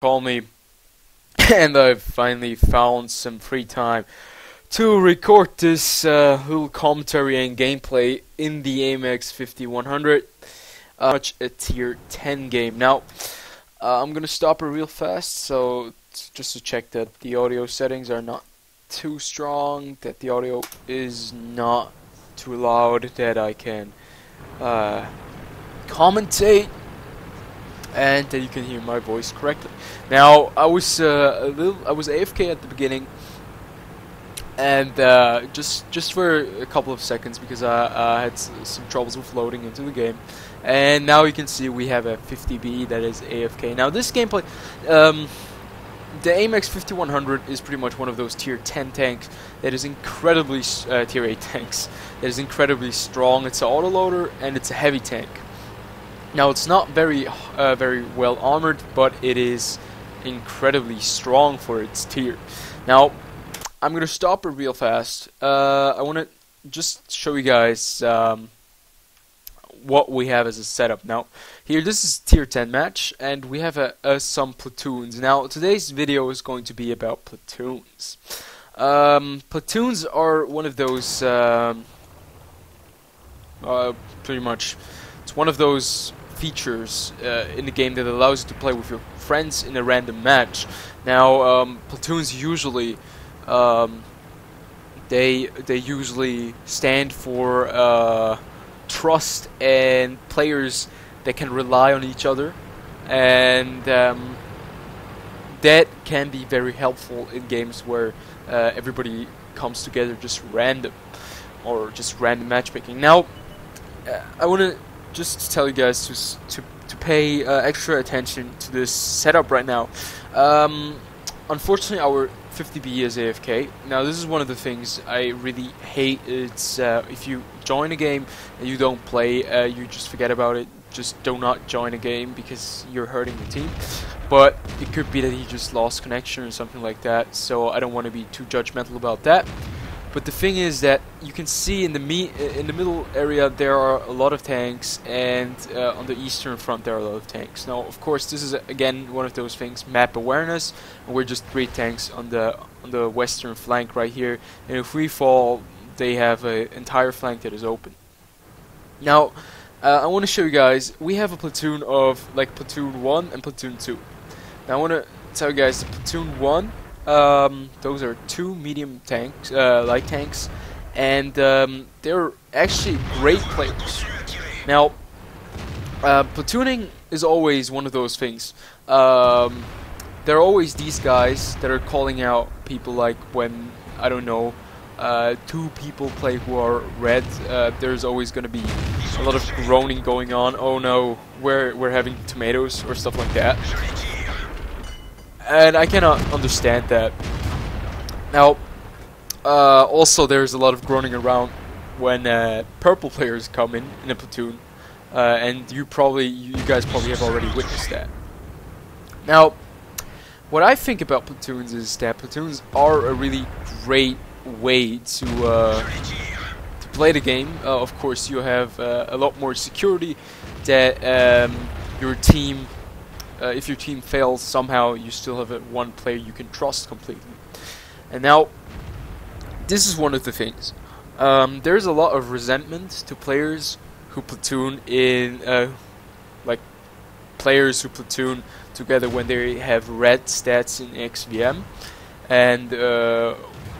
Call me, and I've finally found some free time to record this little commentary and gameplay in the AMX 5100. Much a tier 10 game. Now, I'm gonna stop it real fast, so just to check that the audio settings are not too strong, that the audio is not too loud, that I can commentate, and that you can hear my voice correctly. Now, I was AFK at the beginning, and just for a couple of seconds because I had some troubles with loading into the game, and now you can see we have a 50B that is AFK. Now, this gameplay, the AMX 5100 is pretty much one of those tier 10 tanks that is incredibly tier 8 tanks that is incredibly strong. It's an autoloader and it's a heavy tank. Now, it's not very well armored, but it is incredibly strong for its tier. Now, I'm gonna stop it real fast. I want to just show you guys what we have as a setup. Now, here, this is tier 10 match, and we have some platoons. Now, today's video is going to be about platoons. Platoons are one of those pretty much. It's one of those features in the game that allows you to play with your friends in a random match. Now, platoons usually they usually stand for trust and players that can rely on each other, and that can be very helpful in games where everybody comes together just random or just random matchmaking. Now, I want to just tell you guys to pay extra attention to this setup right now. Unfortunately, our 50B is AFK. Now, this is one of the things I really hate. It's if you join a game and you don't play, you just forget about it. Just do not join a game because you're hurting the team. But it could be that he just lost connection or something like that, so I don't want to be too judgmental about that. But the thing is that you can see in the middle area there are a lot of tanks, and on the eastern front there are a lot of tanks. Now, of course, this is again one of those things, map awareness, and we're just 3 tanks on the western flank right here. And if we fall, they have an entire flank that is open. Now, I want to show you guys. We have a platoon of like platoon 1 and platoon 2. Now, I want to tell you guys, platoon 1. Those are 2 medium tanks, light tanks, and they're actually great players. Now, platooning is always one of those things. There are always these guys that are calling out people, like when, I don't know, 2 people play who are red. There's always going to be a lot of groaning going on. Oh no, we're having tomatoes or stuff like that. And I cannot understand that. Now, also there's a lot of groaning around when purple players come in a platoon, and you guys probably have already witnessed that. Now, what I think about platoons is that platoons are a really great way to play the game. Of course, you have a lot more security that your team. If your team fails somehow, you still have one player you can trust completely. And now, this is one of the things. There's a lot of resentment to players who platoon in, like players who platoon together when they have red stats in XVM, and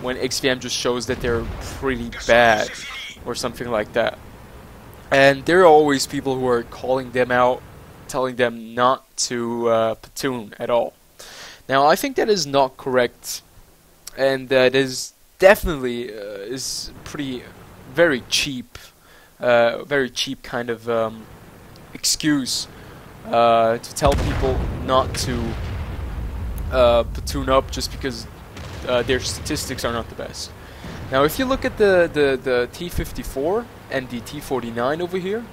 when XVM just shows that they're pretty bad or something like that. And there are always people who are calling them out, telling them not to platoon at all. Now, I think that is not correct, and that is definitely is very cheap kind of excuse to tell people not to platoon up just because their statistics are not the best. Now, if you look at the T54 and the T49 over here,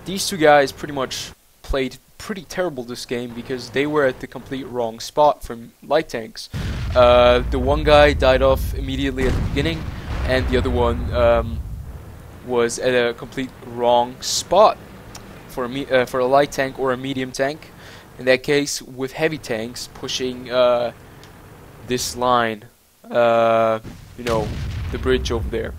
these 2 guys pretty much played pretty terrible this game because they were at the complete wrong spot from light tanks. The one guy died off immediately at the beginning, and the other one was at a complete wrong spot for a light tank or a medium tank. in that case, with heavy tanks pushing this line, you know, the bridge over there.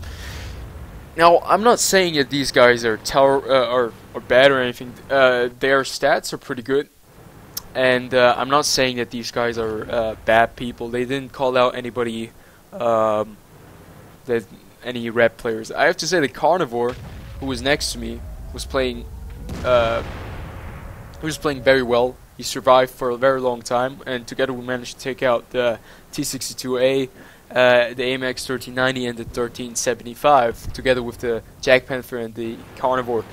Now, I'm not saying that these guys are or bad or anything. Their stats are pretty good, and I'm not saying that these guys are bad people. They didn't call out anybody, that any rep players. I have to say the Carnivore, who was next to me, was playing. He was playing very well. He survived for a very long time, and together we managed to take out the T62A, the AMX 1390, and the 1375. Together with the Jack Panther and the Carnivore,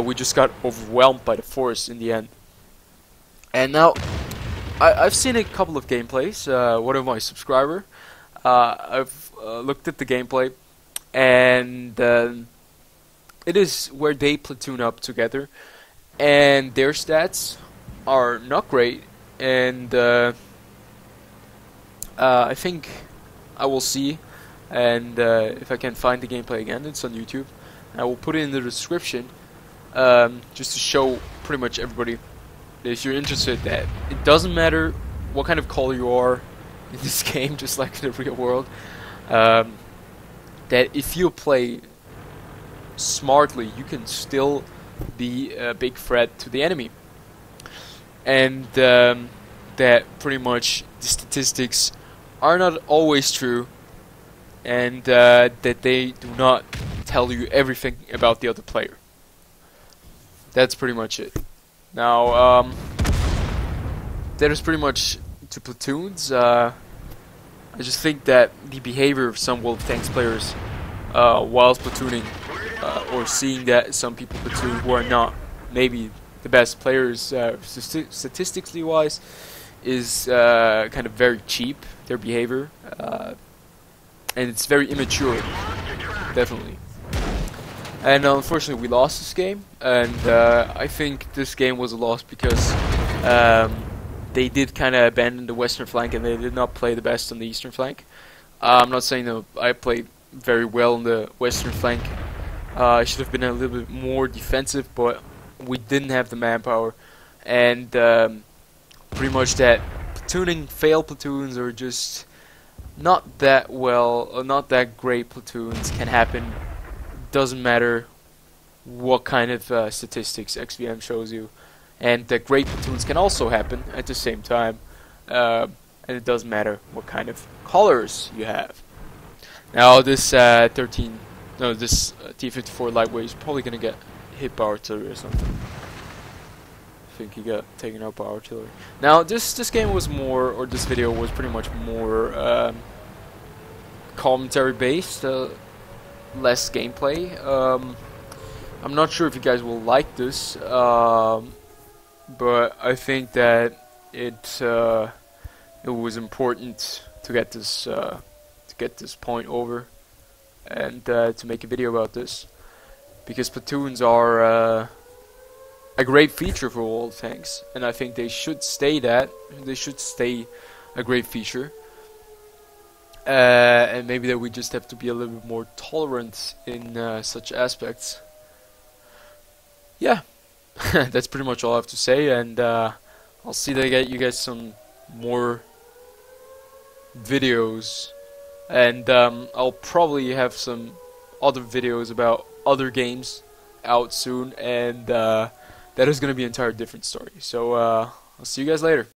we just got overwhelmed by the force in the end. And now, I've seen a couple of gameplays. One of my subscriber, I've looked at the gameplay, and it is where they platoon up together, and their stats are not great, and I think I will see, and if I can find the gameplay again, it's on YouTube. I will put it in the description, just to show pretty much everybody, if you're interested, that it doesn't matter what kind of color you are in this game, just like in the real world, that if you play smartly, you can still be a big threat to the enemy. And that pretty much the statistics are not always true, and that they do not tell you everything about the other player. That's pretty much it. Now, that is pretty much to platoons. I just think that the behavior of some World of Tanks players whilst platooning, or seeing that some people platoon who are not maybe the best players statistically wise, is kind of very cheap, their behavior, and it's very immature, definitely. And unfortunately we lost this game, and I think this game was a loss because they did kind of abandon the western flank, and they did not play the best on the eastern flank. I'm not saying that I played very well on the western flank. I should have been a little bit more defensive, but we didn't have the manpower, and pretty much that platooning failed platoons, or just not that well, or not that great platoons can happen. Doesn't matter what kind of statistics XVM shows you, and the great platoons can also happen at the same time, and it doesn't matter what kind of colors you have. Now this this T-54 lightweight is probably gonna get hit by artillery or something. I think he got taken out by artillery. Now this game was more, or this video was pretty much more commentary based, less gameplay. I'm not sure if you guys will like this, but I think that it was important to get this point over, and to make a video about this, because platoons are a great feature for World of Tanks, and I think they should stay that. They should stay a great feature, and maybe that we just have to be a little bit more tolerant in such aspects. Yeah, that's pretty much all I have to say, and I'll see that I get you guys some more videos, and I'll probably have some other videos about other games out soon, and that is going to be an entire different story. So I'll see you guys later.